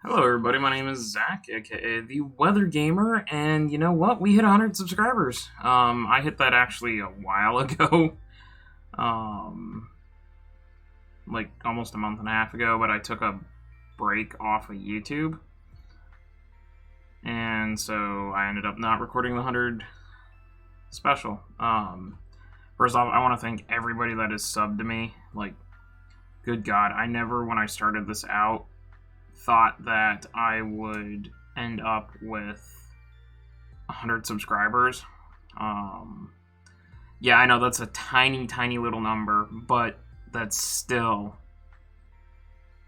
Hello, everybody. My name is Zach, aka the Weather Gamer, and you know what? We hit 100 subscribers. I hit that actually a while ago, um, like almost a month and a half ago. But I took a break off of YouTube, and so I ended up not recording the 100 special. First off, I want to thank everybody that has subbed to me. Like, good God, I never, when I started this out, thought that I would end up with 100 subscribers. Yeah, I know that's a tiny, tiny little number, but that's still,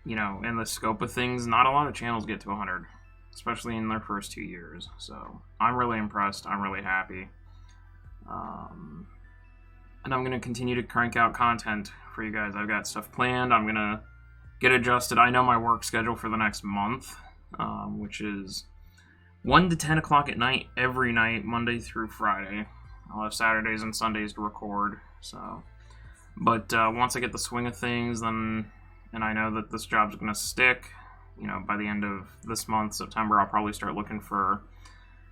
in the scope of things, not a lot of channels get to 100, especially in their first 2 years. So I'm really impressed. I'm really happy. And I'm going to continue to crank out content for you guys. I've got stuff planned. I'm going to get adjusted. I know my work schedule for the next month, which is 1 to 10 o'clock at night every night, Monday through Friday. I'll have Saturdays and Sundays to record. But once I get the swing of things, and I know that this job's going to stick, by the end of this month, September, I'll probably start looking for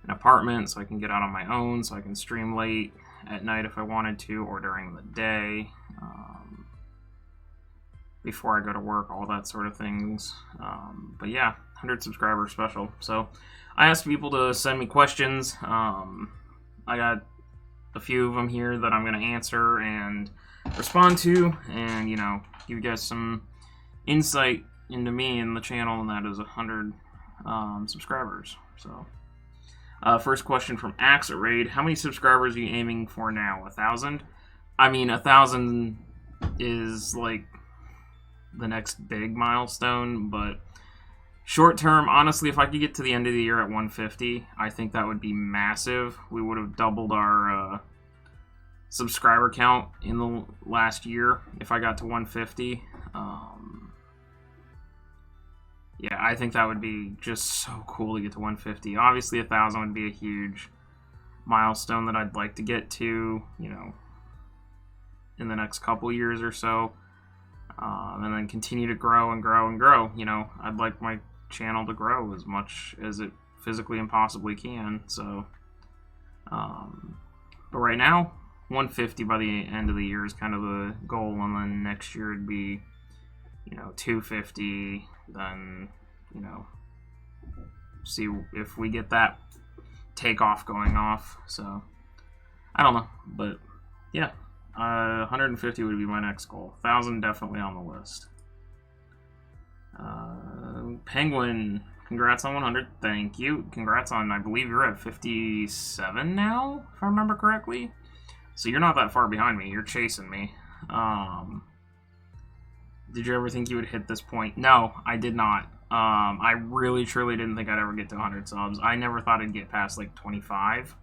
an apartment so I can get out on my own, so I can stream late at night if I wanted to, or during the day. Before I go to work, all that sort of things. But yeah, 100 subscriber special. So I asked people to send me questions. I got a few of them here that I'm going to answer and respond to, and give you guys some insight into me and the channel, and that is 100 subscribers. So first question from Axe Raid: how many subscribers are you aiming for now? 1,000? I mean, 1,000 is like the next big milestone, but short term, honestly, if I could get to the end of the year at 150, I think that would be massive. We would have doubled our subscriber count in the last year if I got to 150. Yeah, I think that would be just so cool to get to 150. Obviously, 1,000 would be a huge milestone that I'd like to get to, in the next couple years or so. And then continue to grow and grow and grow. I'd like my channel to grow as much as it physically and possibly can. So, but right now, 150 by the end of the year is kind of the goal, and then next year it'd be, 250. Then, see if we get that takeoff going off. So, I don't know, but yeah. 150 would be my next goal. 1,000 definitely on the list. Penguin, congrats on 100. Thank you. Congrats on, I believe you're at 57 now, if I remember correctly. So you're not that far behind me. You're chasing me. Did you ever think you would hit this point? No, I did not. I really, truly didn't think I'd ever get to 100 subs. I never thought I'd get past like 25.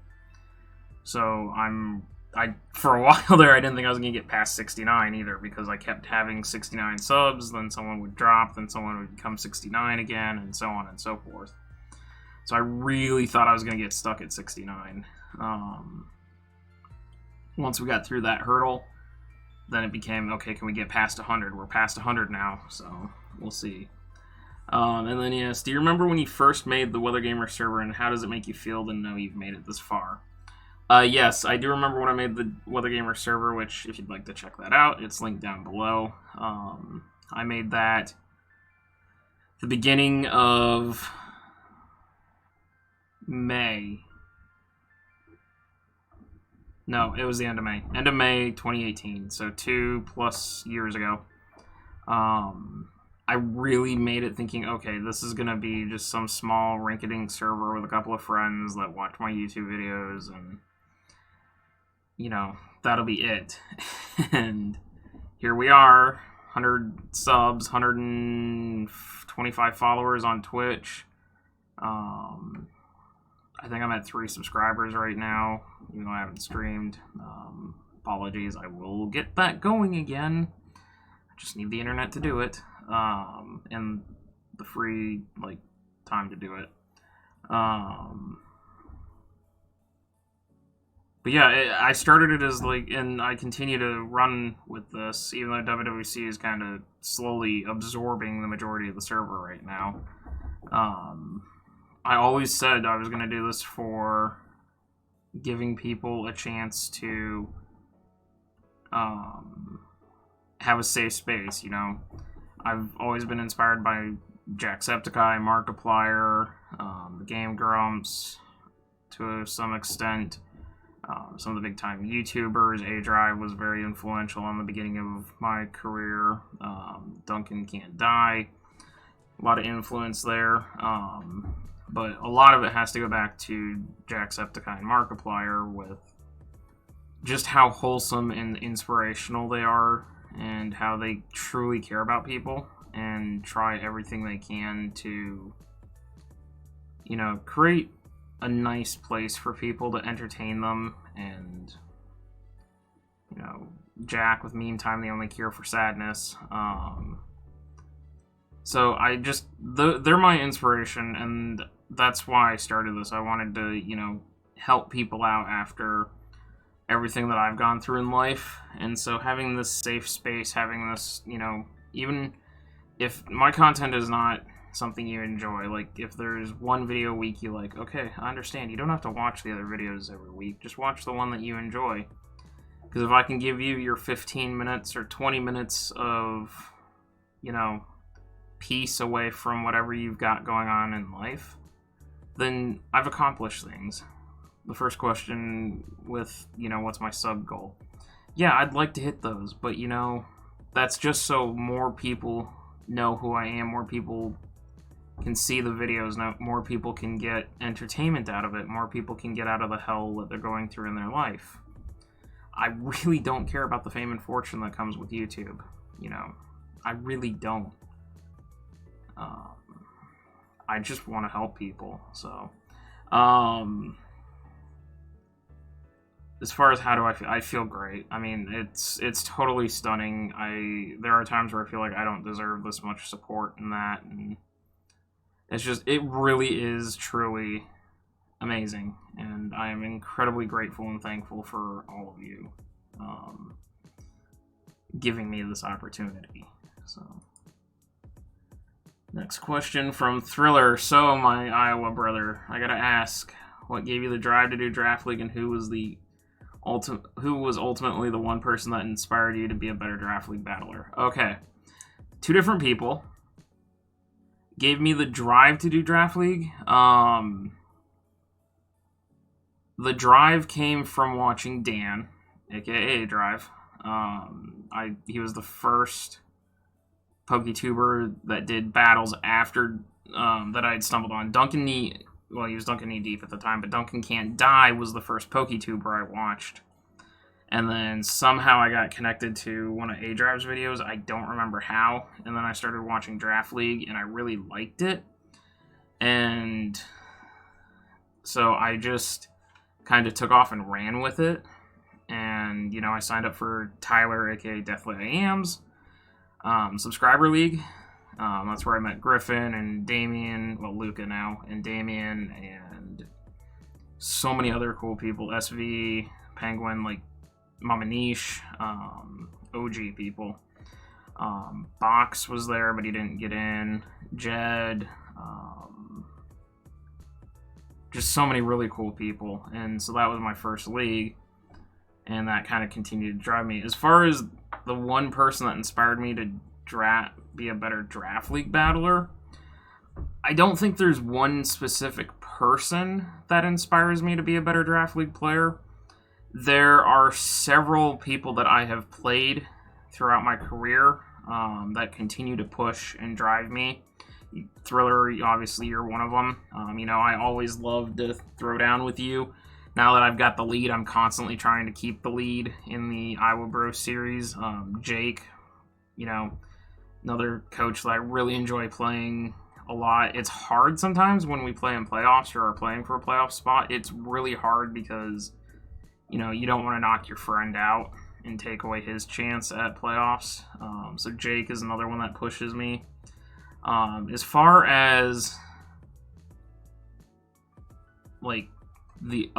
So for a while there, I didn't think I was going to get past 69 either, because I kept having 69 subs, then someone would drop, then someone would become 69 again, and so on and so forth. So I really thought I was going to get stuck at 69. Once we got through that hurdle, then it became, okay, can we get past 100? We're past 100 now, so we'll see. And then, yes, do you remember when you first made the Weather Gamer server, and how does it make you feel to know you've made it this far? Yes, I do remember when I made the Weather Gamer server, which, if you'd like to check that out, it's linked down below. I made that the beginning of May. No, it was the end of May. End of May 2018, so 2+ years ago. I really made it thinking, okay, this is going to be just some small rinky-dink server with a couple of friends that watch my YouTube videos, and that'll be it. And here we are, 100 subs, 125 followers on Twitch. I think I'm at 3 subscribers right now, even though I haven't streamed. Apologies, I will get that going again. I just need the internet to do it, and the free time to do it. But yeah, I started it as and I continue to run with this, even though WWC is kind of slowly absorbing the majority of the server right now. I always said I was going to do this for giving people a chance to have a safe space, you know. I've always been inspired by Jacksepticeye, Markiplier, the Game Grumps, to some extent. Some of the big time YouTubers. A-Drive was very influential in the beginning of my career. Duncan Can't Die. A lot of influence there. But a lot of it has to go back to Jacksepticeye and Markiplier with just how wholesome and inspirational they are and how they truly care about people and try everything they can to, you know, create a nice place for people to entertain them. And, you know, Jack with Meme Time, the only cure for sadness. So I just, they're my inspiration, and that's why I started this. I wanted to, you know, help people out after everything that I've gone through in life. And so having this safe space, having this, you know, even if my content is not something you enjoy, like if there's one video a week you like, okay, I understand, you don't have to watch the other videos every week, just watch the one that you enjoy. Because if I can give you your 15 minutes or 20 minutes of, you know, peace away from whatever you've got going on in life, then I've accomplished things. The first question with, you know, what's my sub goal? Yeah, I'd like to hit those, but, you know, that's just so more people know who I am, more people can see the videos, more people can get entertainment out of it, more people can get out of the hell that they're going through in their life. I really don't care about the fame and fortune that comes with YouTube, you know. I really don't. I just want to help people, so. As far as how do I feel great. I mean, it's totally stunning. There are times where I feel like I don't deserve this much support and that, and it's just, it really is truly amazing, and I am incredibly grateful and thankful for all of you giving me this opportunity. So, next question from Thriller. So, my Iowa brother, I gotta ask, what gave you the drive to do Draft League, and who was ultimately the one person that inspired you to be a better Draft League battler? Okay, two different people gave me the drive to do Draft League. The drive came from watching Dan, aka A-Drive. He was the first PokeTuber that did battles after that I had stumbled on. He was Duncan Knee Deep at the time, but Duncan Can't Die was the first PokeTuber I watched. And then somehow I got connected to one of A-Drive's videos. I don't remember how. And then I started watching Draft League, and I really liked it. And so I just kind of took off and ran with it. And, you know, I signed up for Tyler, aka Deathly I Am's subscriber league. That's where I met Griffin and Damien, well, Luca now, and Damien, and so many other cool people. SV, Penguin, like Mama Niche, OG people. Box was there, but he didn't get in. Jed, just so many really cool people. And so that was my first league, and that kind of continued to drive me. As far as the one person that inspired me to be a better Draft League battler, I don't think there's one specific person that inspires me to be a better Draft League player. There are several people that I have played throughout my career that continue to push and drive me. Thriller, obviously, you're one of them. You know, I always love to throw down with you. Now that I've got the lead, I'm constantly trying to keep the lead in the Iowa Bro series. Jake, you know, another coach that I really enjoy playing a lot. It's hard sometimes when we play in playoffs or are playing for a playoff spot. It's really hard because, you know, you don't want to knock your friend out and take away his chance at playoffs. So Jake is another one that pushes me. As far as like the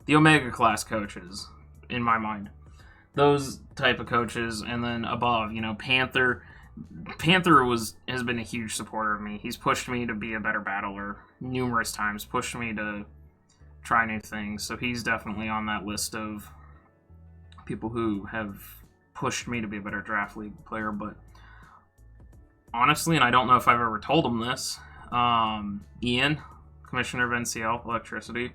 Omega class coaches, in my mind, those type of coaches, and then above, you know, Panther, Panther has been a huge supporter of me. He's pushed me to be a better battler numerous times, pushed me to try new things. So he's definitely on that list of people who have pushed me to be a better draft league player. But honestly, and I don't know if I've ever told him this, Ian, Commissioner of NCL Electricity,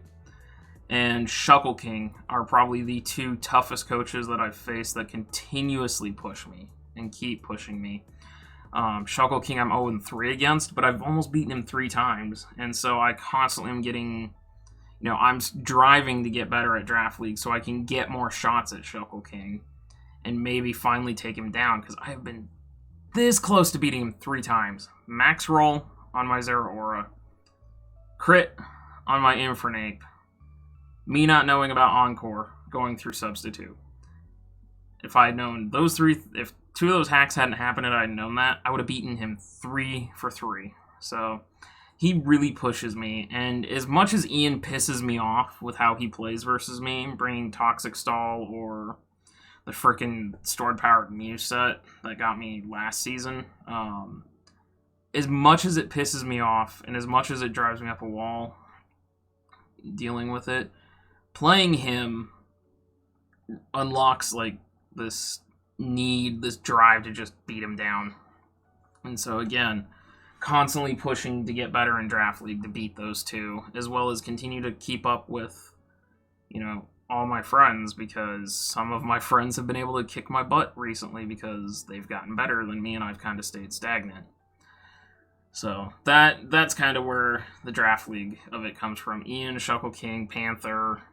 and Shuckle King are probably the two toughest coaches that I've faced that continuously push me and keep pushing me. Shuckle King I'm 0-3 against, but I've almost beaten him 3 times. And so I constantly am getting, I'm driving to get better at Draft League so I can get more shots at Shuckle King and maybe finally take him down, because I have been this close to beating him 3 times. Max roll on my Zeraora, crit on my Infernape, me not knowing about Encore, going through Substitute. If I had known those 3, if 2 of those hacks hadn't happened and I had known that, I would have beaten him 3 for 3. So he really pushes me, and as much as Ian pisses me off with how he plays versus me, bringing Toxic Stall or the frickin' Stored Powered Mew set that got me last season, as much as it pisses me off and as much as it drives me up a wall dealing with it, playing him unlocks like this need, this drive to just beat him down. And so again, constantly pushing to get better in Draft League to beat those 2, as well as continue to keep up with, all my friends, because some of my friends have been able to kick my butt recently because they've gotten better than me and I've kind of stayed stagnant. So that's kind of where the Draft League of it comes from. Ian, Shuckle King, Panther.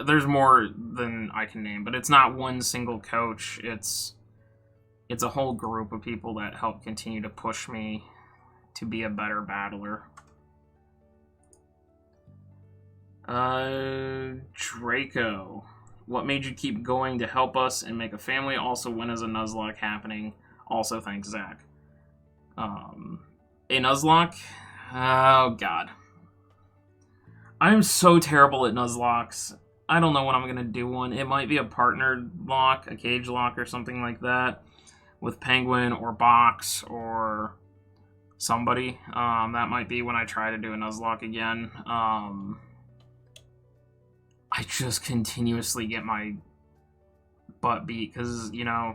There's more than I can name, but it's not one single coach. It's a whole group of people that help continue to push me to be a better battler. Draco, what made you keep going to help us and make a family? Also, when is a Nuzlocke happening? Also, thanks, Zach. A Nuzlocke? Oh, God. I'm so terrible at Nuzlocks. I don't know when I'm going to do one. It might be a partnered lock, a cage lock or something like that, with Penguin or Box or somebody. That might be when I try to do a Nuzlocke again. I just continuously get my butt beat because, I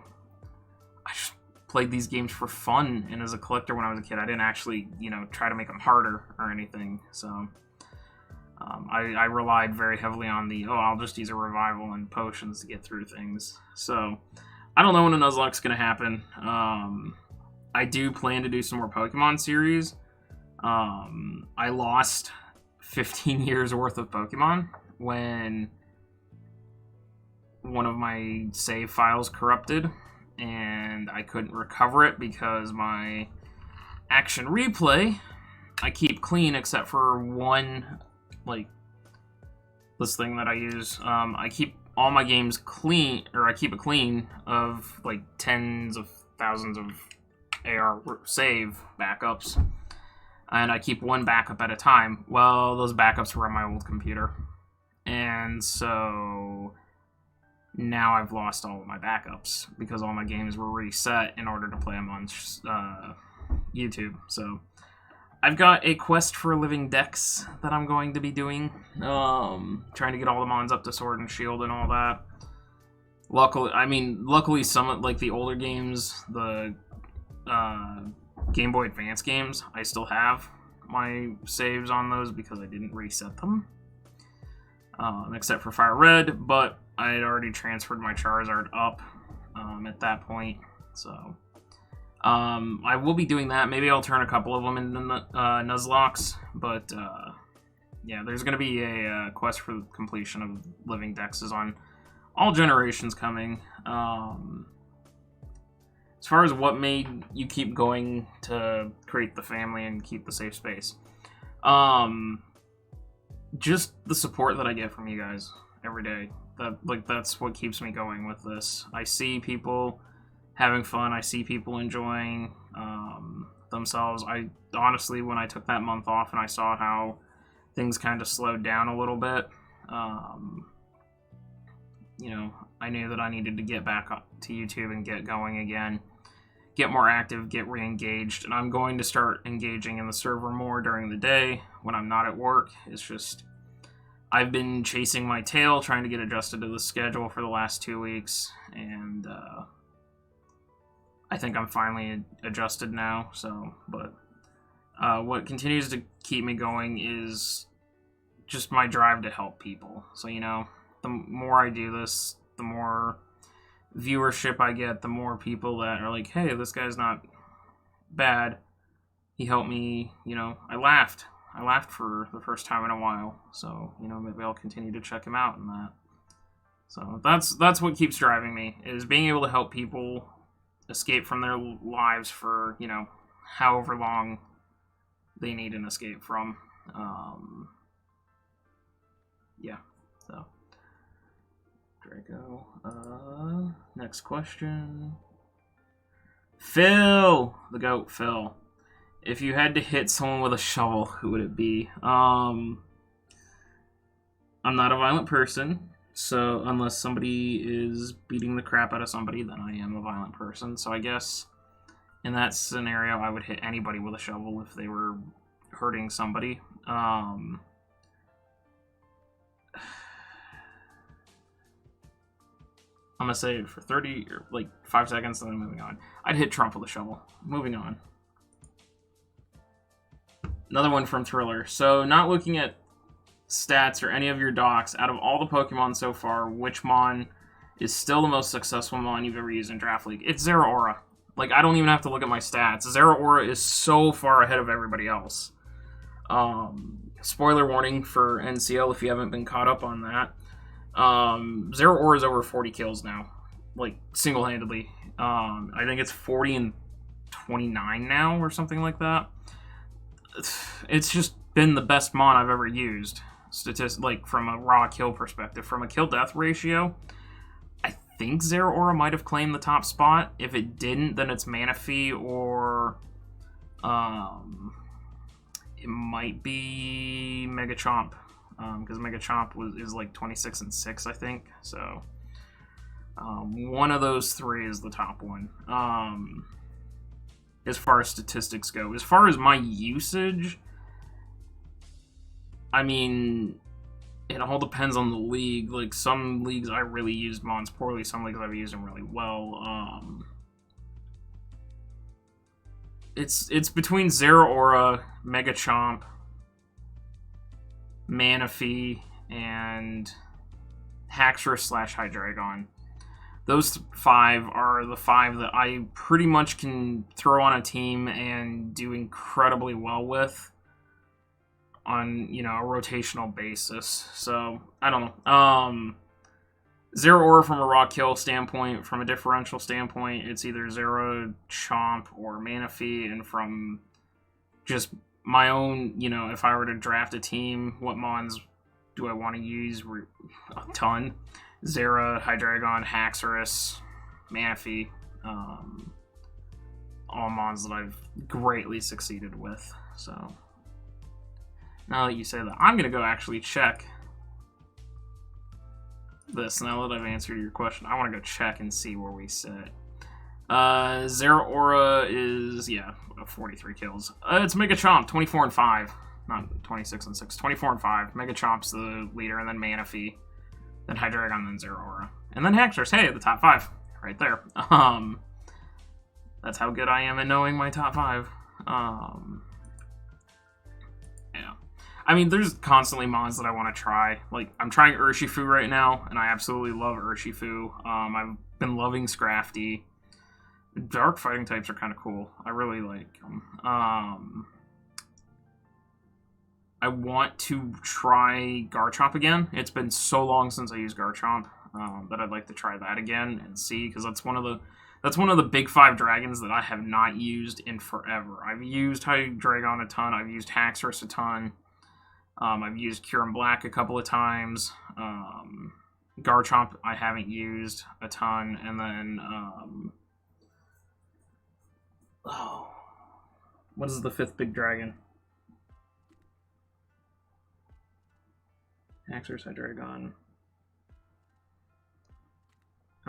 just played these games for fun, and as a collector when I was a kid, I didn't actually, try to make them harder or anything, so I relied very heavily on I'll just use a revival and potions to get through things. So I don't know when a Nuzlocke's going to happen. I do plan to do some more Pokemon series. I lost 15 years worth of Pokemon when one of my save files corrupted, and I couldn't recover it because my action replay, I keep clean except for one, this thing that I use. I keep all my games clean, or I keep it clean of, tens of thousands of AR save backups, and I keep one backup at a time. Well, those backups were on my old computer, and so now I've lost all of my backups because all my games were reset in order to play them on YouTube. So I've got a quest for living Dex that I'm going to be doing, trying to get all the mons up to Sword and Shield and all that. Luckily some, the older games, the Game Boy Advance games, I still have my saves on those because I didn't reset them. Except for Fire Red, but I had already transferred my Charizard up at that point, so I will be doing that. Maybe I'll turn a couple of them into Nuzlocks, but yeah, there's going to be a quest for the completion of Living Dexes on all generations coming. As far as what made you keep going to create the family and keep the safe space, just the support that I get from you guys every day. That's what keeps me going with this. I see people having fun. I see people enjoying themselves. I honestly, when I took that month off and I saw how things kind of slowed down a little bit, I knew that I needed to get back up to YouTube and get going again. get more active, get re-engaged, and I'm going to start engaging in the server more during the day when I'm not at work. It's just, I've been chasing my tail, trying to get adjusted to the schedule for the last 2 weeks, and I think I'm finally adjusted now, so, but what continues to keep me going is just my drive to help people. So, you know, the more I do this, the more viewership I get, the more people that are like, hey, this guy's not bad. He helped me, you know, I laughed for the first time in a while. So, you know, maybe I'll continue to check him out and that. So that's what keeps driving me, is being able to help people escape from their lives for, you know, however long they need an escape from. Yeah, so Draco. Next question. Phil, the goat, Phil. If you had to hit someone with a shovel, who would it be? I'm not a violent person, so unless somebody is beating the crap out of somebody, then I am a violent person. So I guess in that scenario, I would hit anybody with a shovel if they were hurting somebody. I'm gonna say it for 30 or like 5 seconds, and then moving on. I'd hit Trump with a shovel. Moving on. Another one from Thriller. So, not looking at stats or any of your docs, out of all the Pokemon so far, which Mon is still the most successful Mon you've ever used in Draft League? It's Zeraora. Like, I don't even have to look at my stats. Zeraora is so far ahead of everybody else. Spoiler warning for NCL if you haven't been caught up on that. Zeraora is over 40 kills now. Like, single-handedly. I think it's 40 and 29 now or something like that. It's just been the best Mon I've ever used. Like, from a raw kill perspective. From a kill-death ratio, I think Zeraora might have claimed the top spot. If it didn't, then it's Manaphy or it might be Megachomp, because Megachomp is like 26 and 6, I think. So one of those three is the top one. As far as statistics go, as far as my usage, I mean, it all depends on the league. Like, some leagues I really used Mons poorly, some leagues I've used them really well. It's between Zeraora, Megachomp, Manaphy, and Haxorus/Hydreigon. Those 5 are the 5 that I pretty much can throw on a team and do incredibly well with on, you know, a rotational basis. So, I don't know. Zeraora from a raw kill standpoint, from a differential standpoint, it's either Chomp or Manaphy, and from just my own, you know, if I were to draft a team, what Mons do I want to use? A ton. Zera, Hydreigon, Haxorus, Manaphy, all Mons that I've greatly succeeded with. So, now that you say that, I'm going to go actually check this. Now that I've answered your question, I want to go check and see where we sit. Zeraora is, yeah, 43 kills. It's Megachomp, 24 and 5. Not 26 and 6, 24 and 5. Megachomp's the leader, and then Manaphy, then Hydreigon, then Zeraora. And then Haxorus, hey, the top 5. Right there. That's how good I am at knowing my top 5. Yeah. I mean, there's constantly Mons that I want to try. Like, I'm trying Urshifu right now, and I absolutely love Urshifu. I've been loving Scrafty. Dark fighting types are kind of cool. I really like them. I want to try Garchomp again. It's been so long since I used Garchomp that I'd like to try that again and see, because that's one of the big 5 dragons that I have not used in forever. I've used Hydreigon a ton. I've used Haxorus a ton. I've used Kyurem Black a couple of times. Garchomp I haven't used a ton, and then what is the 5th big dragon? Haxorus, Hydreigon.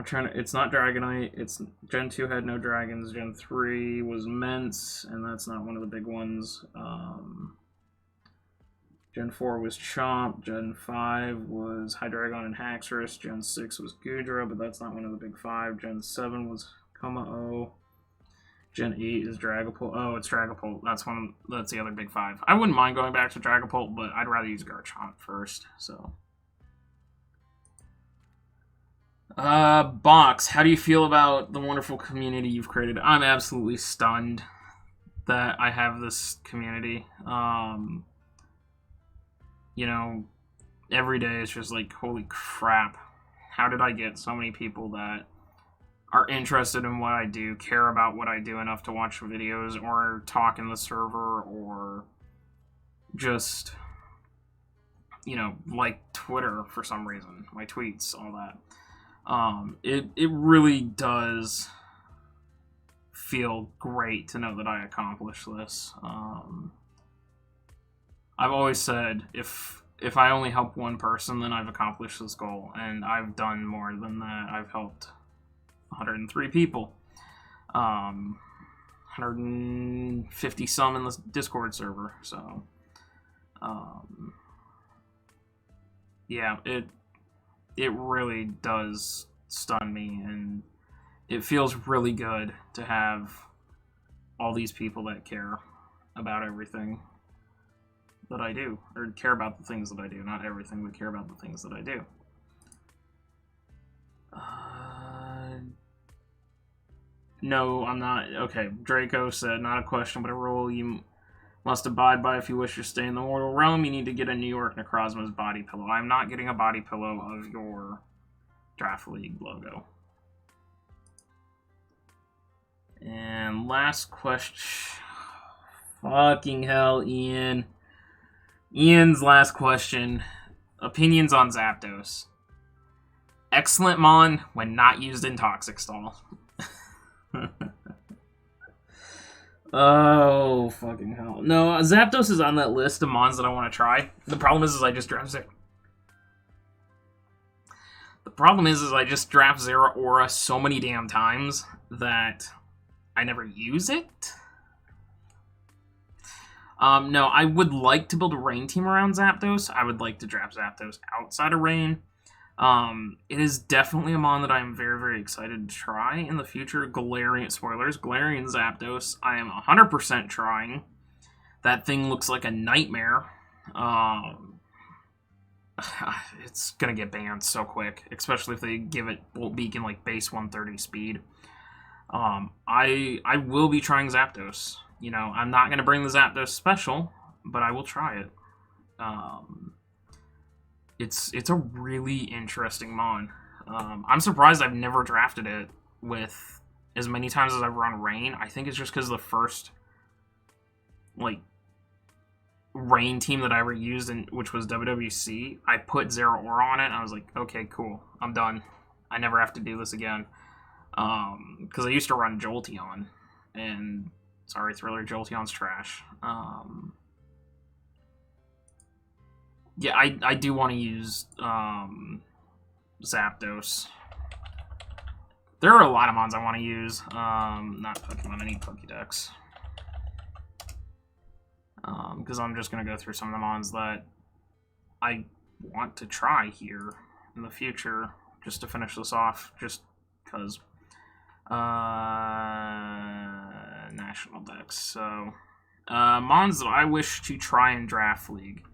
I'm trying to. It's not Dragonite. It's Gen 2 had no dragons. Gen 3 was Mence, and that's not one of the big ones. Gen 4 was Chomp. Gen 5 was Hydreigon and Haxorus. Gen 6 was Goodra, but that's not one of the big five. Gen 7 was Kommo-o. Gen 8 is Dragapult. Oh, it's Dragapult. That's the other big five. I wouldn't mind going back to Dragapult, but I'd rather use Garchomp first, so. Box, how do you feel about the wonderful community you've created? I'm absolutely stunned that I have this community. You know, every day it's just like, holy crap. How did I get so many people that are interested in what I do, care about what I do enough to watch videos or talk in the server or just, you know, like Twitter for some reason, my tweets, all that. It really does feel great to know that I accomplished this. I've always said if I only help one person, then I've accomplished this goal, and I've done more than that. I've helped 103 people, 150 some in the Discord server. So, yeah, it really does stun me, and it feels really good to have all these people that care about everything that I do, or care about the things that I do. Not everything, but care about the things that I do. No, I'm not. Okay, Draco said, not a question, but a rule you must abide by if you wish to stay in the mortal realm. You need to get a New York Necrozma's body pillow. I'm not getting a body pillow of your Draft League logo. And last question. Fucking hell, Ian. Ian's last question. Opinions on Zapdos. Excellent Mon when not used in Toxic Stall. Oh, fucking hell. No, Zapdos is on that list of Mons that I want to try. The problem is I just draft Zero. The problem is I just draft Zeraora so many damn times that I never use it. No, I would like to build a rain team around Zapdos. I would like to draft Zapdos outside of rain. It is definitely a mon that I am very, very excited to try in the future. Galarian, spoilers, Galarian Zapdos, I am 100% trying. That thing looks like a nightmare. It's gonna get banned so quick, especially if they give it Bolt Beacon like base 130 speed. I will be trying Zapdos. You know, I'm not gonna bring the Zapdos special, but I will try it. It's a really interesting mon. I'm surprised I've never drafted it with as many times as I've run Rain. I think it's just because the first like Rain team that I ever used, which was WWC, I put Zeraora on it, and I was like, okay, cool, I'm done. I never have to do this again. Because I used to run Jolteon, and sorry, Thriller, Jolteon's trash. Yeah, I do want to use Zapdos. There are a lot of mons I want to use. Not Pokemon, I need Pokédex. Because I'm just going to go through some of the mons that I want to try here in the future, just to finish this off, just because. National Dex. So, mons that I wish to try in Draft League.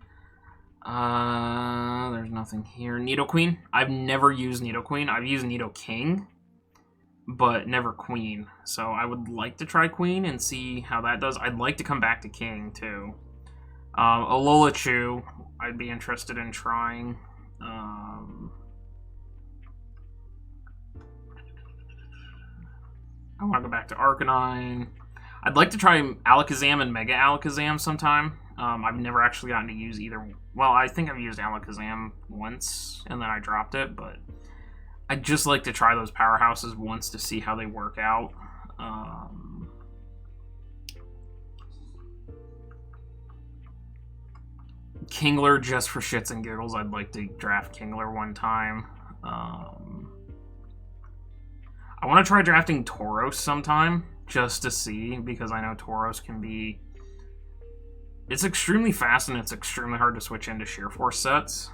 There's nothing here. Nidoqueen. I've never used Nidoqueen. I've used Nidoking, but never Queen. So I would like to try Queen and see how that does. I'd like to come back to King, too. Alola I'd be interested in trying. I want to go back to Arcanine. I'd like to try Alakazam and Mega Alakazam sometime. I've never actually gotten to use either. Well, I think I've used Alakazam once, and then I dropped it, but I'd just like to try those powerhouses once to see how they work out. Kingler, just for shits and giggles. I'd like to draft Kingler one time. I want to try drafting Tauros sometime, just to see, because I know Tauros can be... It's extremely fast, and it's extremely hard to switch into Sheer Force sets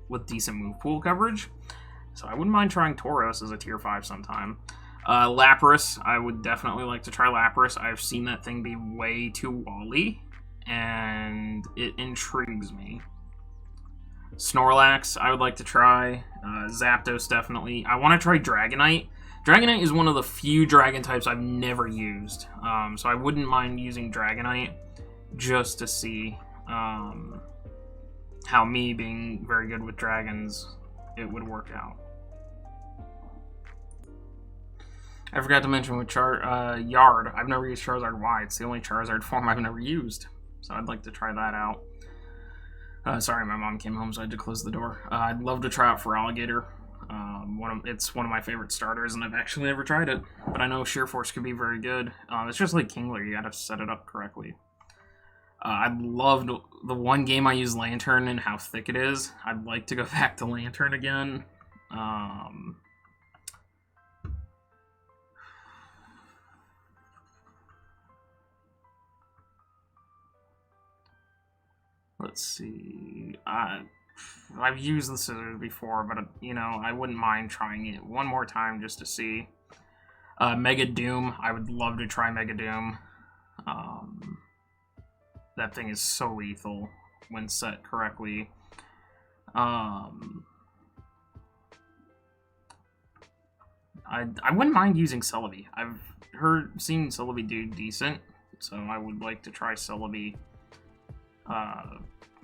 with decent move pool coverage. So I wouldn't mind trying Tauros as a tier 5 sometime. Lapras, I would definitely like to try Lapras. I've seen that thing be way too wally, and it intrigues me. Snorlax, I would like to try. Zapdos, definitely. I want to try Dragonite. Dragonite is one of the few dragon types I've never used, so I wouldn't mind using Dragonite just to see how me being very good with dragons, it would work out. I forgot to mention with Yard, I've never used Charizard Y. It's the only Charizard form I've never used, so I'd like to try that out. Sorry, my mom came home, so I had to close the door. I'd love to try out for Alligator. It's one of my favorite starters, and I've actually never tried it, but I know Sheer Force could be very good. It's just like Kingler, you gotta set it up correctly. I loved the one game I used Lantern and how thick it is. I'd like to go back to Lantern again. Let's see. I've used the scissors before, but, you know, I wouldn't mind trying it one more time just to see. Mega Doom. I would love to try Mega Doom. That thing is so lethal when set correctly. I wouldn't mind using Celebi. I've seen Celebi do decent, so I would like to try Celebi.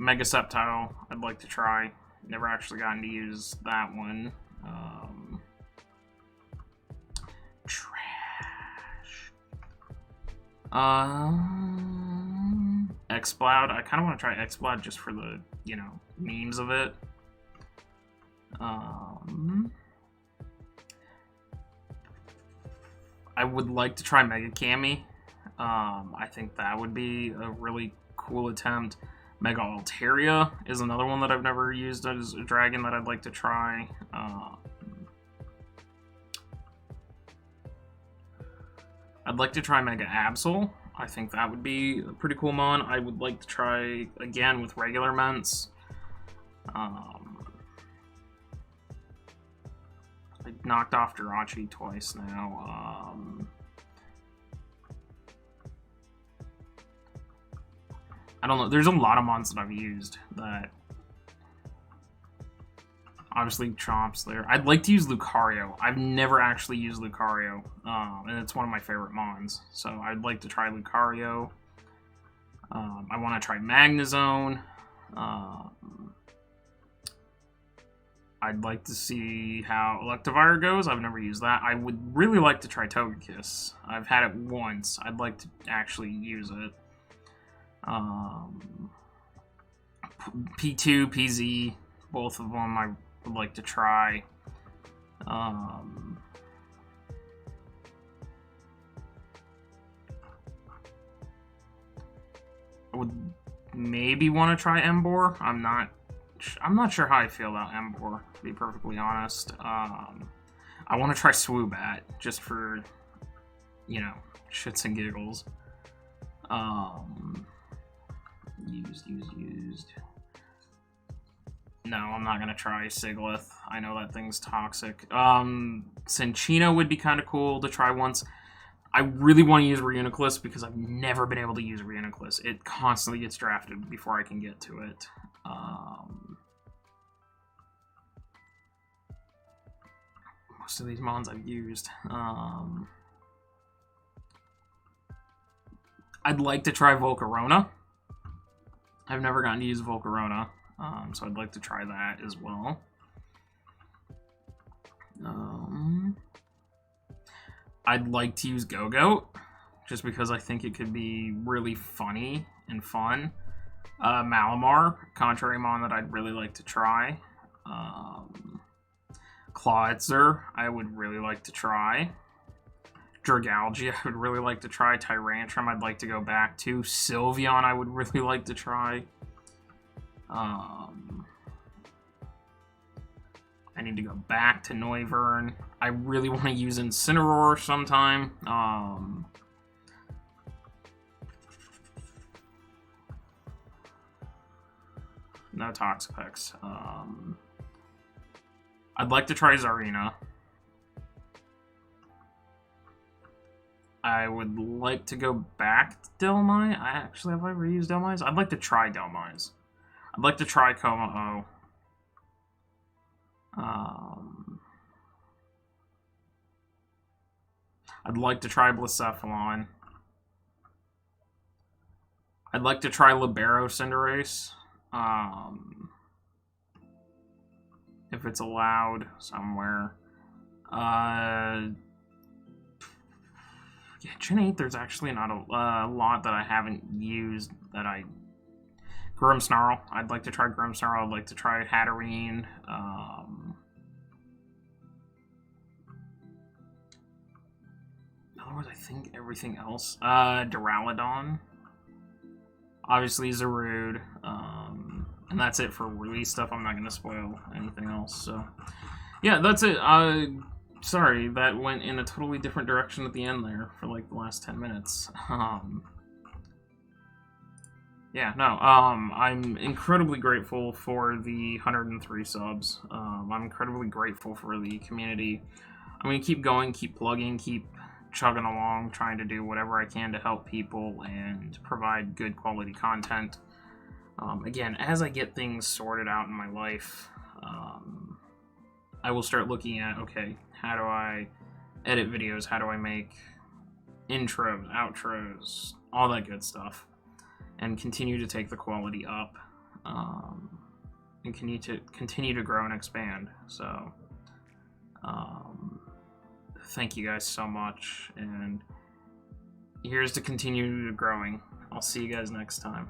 Mega Sceptile, I'd like to try. Never actually gotten to use that one. Trash. Exploud. I kind of want to try Exploud just for the, you know, memes of it. I would like to try Mega Cami. I think that would be a really cool attempt. Mega Altaria is another one that I've never used as a dragon that I'd like to try. I'd like to try Mega Absol. I think that would be a pretty cool mon. I would like to try again with regular Ments. I knocked off Jirachi twice now. I don't know. There's a lot of mons that I've used that obviously Chomp's there. I'd like to use Lucario. I've never actually used Lucario, and it's one of my favorite mons. So I'd like to try Lucario. I want to try Magnezone. I'd like to see how Electivire goes. I've never used that. I would really like to try Togekiss. I've had it once. I'd like to actually use it. P2, PZ, both of them I would like to try. I would maybe want to try Emboar. I'm not sure how I feel about Emboar, to be perfectly honest. I want to try Swoobat, just for, you know, shits and giggles. Used. No, I'm not gonna try Siglith. I know that thing's toxic. Cinccino would be kind of cool to try once. I really want to use Reuniclus because I've never been able to use Reuniclus. It constantly gets drafted before I can get to it. Most of these mons I've used. I'd like to try Volcarona. I've never gotten to use Volcarona, so I'd like to try that as well. I'd like to use Go-Goat, just because I think it could be really funny and fun. Malamar, contrary mon that I'd really like to try. Clawitzer, I would really like to try. Dragalge, I would really like to try. Tyrantrum, I'd like to go back to. Sylveon, I would really like to try. I I need to go back to Noivern. I really want to use Incineroar sometime. No Toxapex. I'd like to try Zarina. I would like to go back to Delmi. Have I ever used Delmise? I'd like to try Delmise. I'd like to try Como-O. I'd like to try Blacephalon. I'd like to try Libero Cinderace. If it's allowed somewhere. Yeah, Gen 8, there's actually not a lot that I haven't used that I... Grimmsnarl. I'd like to try Grimmsnarl. I'd like to try Hatterene. Otherwise, I think everything else. Duraludon. Obviously, Zarude. And that's it for release stuff. I'm not going to spoil anything else. So, yeah, that's it. Sorry, that went in a totally different direction at the end there for like the last 10 minutes. Yeah, no, I'm incredibly grateful for the 103 subs. I'm incredibly grateful for the community. I'm going to keep going, keep plugging, keep chugging along, trying to do whatever I can to help people and provide good quality content. Again, as I get things sorted out in my life, I will start looking at, okay, how do I edit videos? How do I make intros, outros, all that good stuff? And continue to take the quality up, and continue to grow and expand. So, thank you guys so much, and here's to continue growing. I'll see you guys next time.